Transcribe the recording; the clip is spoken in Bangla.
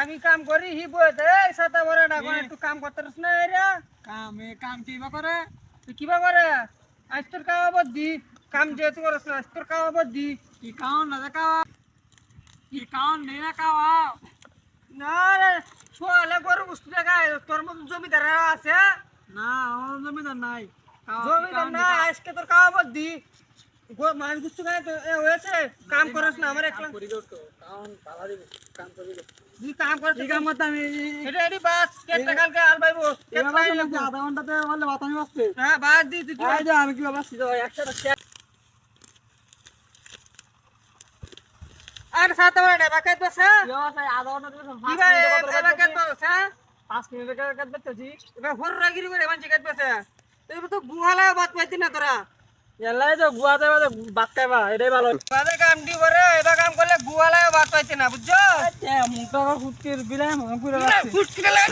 আমি কাম করি হি বইতে এই সাতা বড় না কোন একটু কাম করতেছ না এরা কাম কিবা করে তুই কিবা করে আজ তোর কাম বদ্দি কাম যেহেতু করছ না আজ তোর কাম বদ্দি কি কাউন না কাওয়া কি কাউন নেই না কাওয়া না রে সোয়ালে গরু বস্তু দেখায় তোর মত জমিদার আছে না আমার জমিদার নাই জমিদার না আজকে তোর কাম বদ্দি মান গুস্তু গায় তো এ হয়েছে কাম করছ না আমার একলা করি তো কাউন পালা দিব কাম করি তুই কাম করছ ঠিক আছে মত আমি এটা এডি বাস কেটে কালকে আল পাইবো এবার আধা ঘন্টাতে বললে বাতামি বাসছে হ্যাঁ বাদ দি তুই আই যা আমি কি বাসছি তো একসাথে আর সাতা বড় না বাকাত বসা আধা ঘন্টা দিবে কি ভাই বাকাত বসা 5 মিনিট কাট দিতেছি এবার হররাগিরি করে বানচি কাট বসা তুই তো গুহালা বাত পাইতি না তোরা এলাই তো গুয়াতে ভাত খাইবা এটাই ভালো বাদে কাম দি করে এবার কাম করলে গুহালায় বাত পাইতি না বুঝছো মুখটা ফুটকির বিলাই মন পুরো ফুটকি লাগে